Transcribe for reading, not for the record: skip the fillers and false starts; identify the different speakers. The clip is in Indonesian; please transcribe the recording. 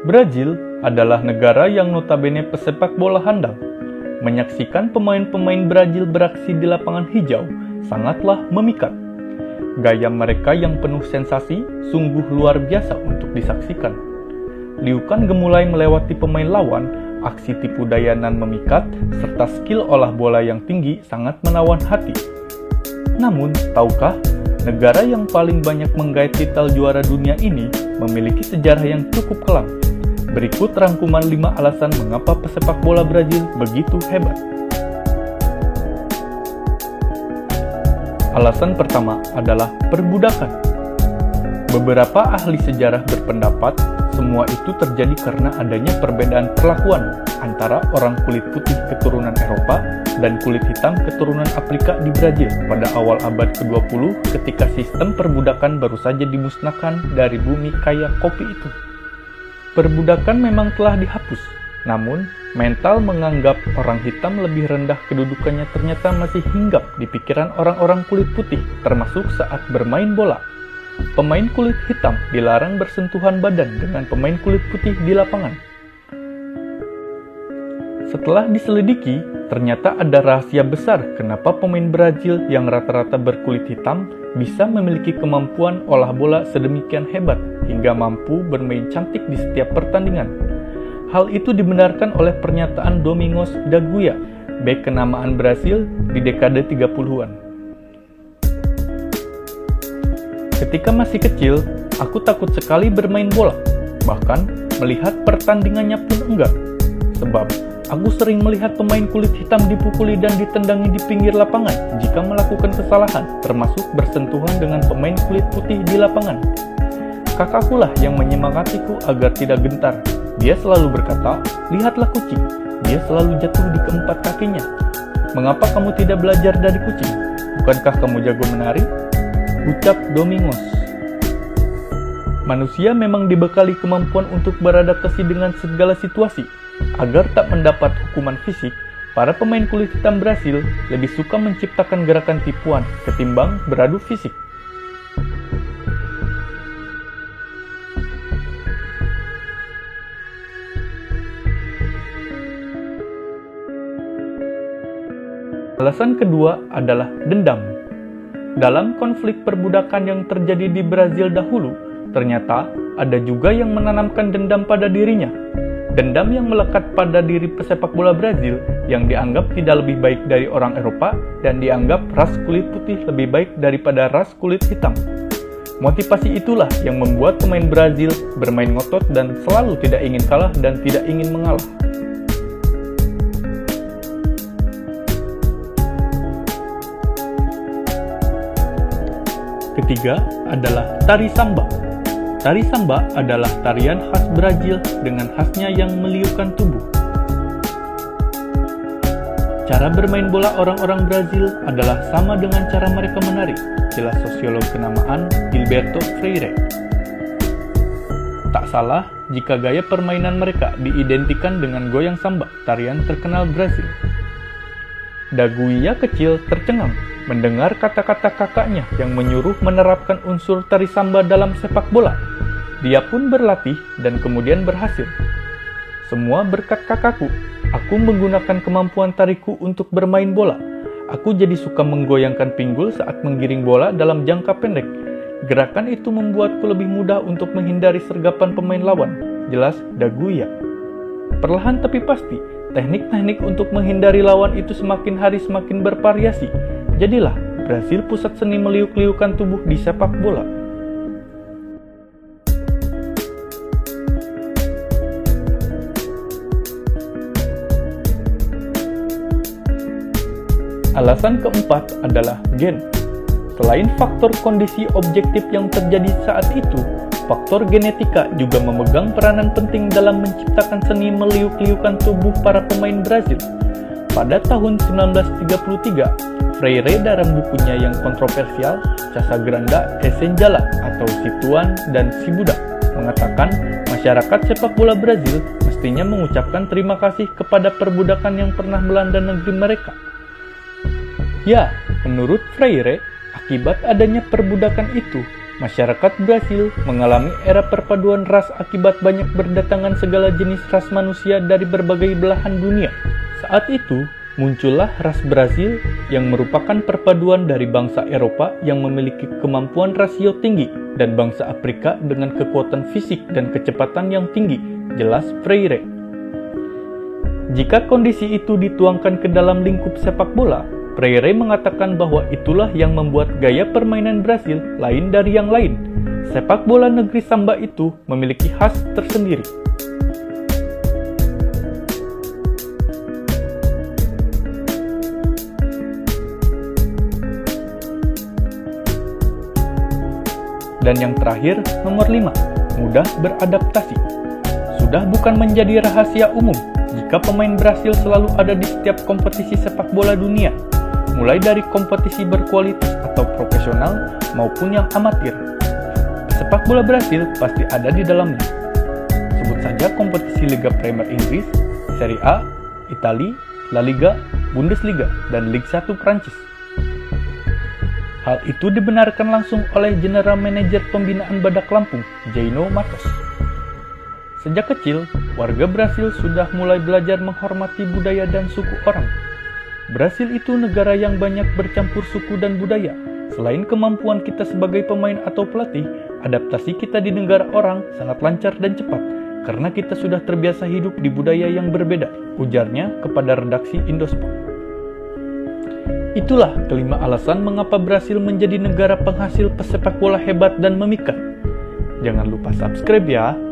Speaker 1: Brazil adalah negara yang notabene pesepak bola handal. Menyaksikan pemain-pemain Brazil beraksi di lapangan hijau sangatlah memikat. Gaya mereka yang penuh sensasi sungguh luar biasa untuk disaksikan. Liukan gemulai melewati pemain lawan, aksi tipu daya nan memikat, serta skill olah bola yang tinggi sangat menawan hati. Namun, tahukah, negara yang paling banyak menggait titel juara dunia ini memiliki sejarah yang cukup kelam. Berikut rangkuman 5 alasan mengapa pesepak bola Brazil begitu hebat. Alasan pertama adalah perbudakan. Beberapa ahli sejarah berpendapat semua itu terjadi karena adanya perbedaan perlakuan antara orang kulit putih keturunan Eropa dan kulit hitam keturunan Afrika di Brazil pada awal abad ke-20 ketika sistem perbudakan baru saja dimusnahkan dari bumi kaya kopi itu. Perbudakan memang telah dihapus, namun mental menganggap orang hitam lebih rendah kedudukannya ternyata masih hinggap di pikiran orang-orang kulit putih, termasuk saat bermain bola. Pemain kulit hitam dilarang bersentuhan badan dengan pemain kulit putih di lapangan. Setelah diselidiki, ternyata ada rahasia besar kenapa pemain Brazil yang rata-rata berkulit hitam bisa memiliki kemampuan olah bola sedemikian hebat hingga mampu bermain cantik di setiap pertandingan. Hal itu dibenarkan oleh pernyataan Domingos da Guia, bek kenamaan Brasil di dekade 30-an. Ketika masih kecil, aku takut sekali bermain bola, bahkan melihat pertandingannya pun enggak. Sebab, aku sering melihat pemain kulit hitam dipukuli dan ditendangi di pinggir lapangan jika melakukan kesalahan, termasuk bersentuhan dengan pemain kulit putih di lapangan. Kakakkulah yang menyemangatiku agar tidak gentar. Dia selalu berkata, "Lihatlah kucing, dia selalu jatuh di keempat kakinya. Mengapa kamu tidak belajar dari kucing? Bukankah kamu jago menari?" Ucap Domingos. Manusia memang dibekali kemampuan untuk beradaptasi dengan segala situasi. Agar tak mendapat hukuman fisik, para pemain kulit hitam Brasil lebih suka menciptakan gerakan tipuan ketimbang beradu fisik. Alasan kedua adalah dendam. Dalam konflik perbudakan yang terjadi di Brazil dahulu, ternyata ada juga yang menanamkan dendam pada dirinya. Dendam yang melekat pada diri pesepak bola Brazil yang dianggap tidak lebih baik dari orang Eropa dan dianggap ras kulit putih lebih baik daripada ras kulit hitam. Motivasi itulah yang membuat pemain Brazil bermain ngotot dan selalu tidak ingin kalah dan tidak ingin mengalah. Ketiga adalah tari samba. Tari samba adalah tarian khas Brazil dengan khasnya yang meliukan tubuh. Cara bermain bola orang-orang Brazil adalah sama dengan cara mereka menari, jelas sosiolog kenamaan Gilberto Freire. Tak salah jika gaya permainan mereka diidentikan dengan goyang samba, tarian terkenal Brazil. Da Guia kecil tercengang mendengar kata-kata kakaknya yang menyuruh menerapkan unsur tari samba dalam sepak bola. Dia pun berlatih dan kemudian berhasil. Semua berkat kakakku. Aku menggunakan kemampuan tariku untuk bermain bola. Aku jadi suka menggoyangkan pinggul saat menggiring bola dalam jangka pendek. Gerakan itu membuatku lebih mudah untuk menghindari sergapan pemain lawan. Jelas Da Guia. Perlahan tapi pasti, teknik-teknik untuk menghindari lawan itu semakin hari semakin bervariasi. Jadilah Brasil pusat seni meliuk-liukan tubuh di sepak bola. Alasan keempat adalah gen. Selain faktor kondisi objektif yang terjadi saat itu, faktor genetika juga memegang peranan penting dalam menciptakan seni meliuk-liukan tubuh para pemain Brazil. Pada tahun 1933, Freire dalam bukunya yang kontroversial, Casa Grande e Senzala atau Si Tuan dan Si Budak, mengatakan masyarakat sepak bola Brazil mestinya mengucapkan terima kasih kepada perbudakan yang pernah melanda negeri mereka. Ya, menurut Freire, akibat adanya perbudakan itu, Masyarakat Brasil mengalami era perpaduan ras akibat banyak berdatangan segala jenis ras manusia dari berbagai belahan dunia. Saat itu, muncullah ras Brasil yang merupakan perpaduan dari bangsa Eropa yang memiliki kemampuan rasio tinggi dan bangsa Afrika dengan kekuatan fisik dan kecepatan yang tinggi, jelas Freire. Jika kondisi itu dituangkan ke dalam lingkup sepak bola, Freire mengatakan bahwa itulah yang membuat gaya permainan Brasil lain dari yang lain. Sepak bola negeri Samba itu memiliki khas tersendiri. Dan yang terakhir, nomor 5, mudah beradaptasi. Sudah bukan menjadi rahasia umum jika pemain Brasil selalu ada di setiap kompetisi sepak bola dunia, mulai dari kompetisi berkualitas atau profesional maupun yang amatir. Sepak bola Brasil pasti ada di dalamnya. Sebut saja kompetisi Liga Premier Inggris, Serie A, Italia, La Liga, Bundesliga, dan Liga 1 Prancis. Hal itu dibenarkan langsung oleh General Manager Pembinaan Badak Lampung, Jaino Matos. Sejak kecil, warga Brasil sudah mulai belajar menghormati budaya dan suku orang. Brasil itu negara yang banyak bercampur suku dan budaya. Selain kemampuan kita sebagai pemain atau pelatih, adaptasi kita di negara orang sangat lancar dan cepat karena kita sudah terbiasa hidup di budaya yang berbeda, ujarnya kepada redaksi Indosport. Itulah kelima alasan mengapa Brasil menjadi negara penghasil pesepak bola hebat dan memikat. Jangan lupa subscribe ya.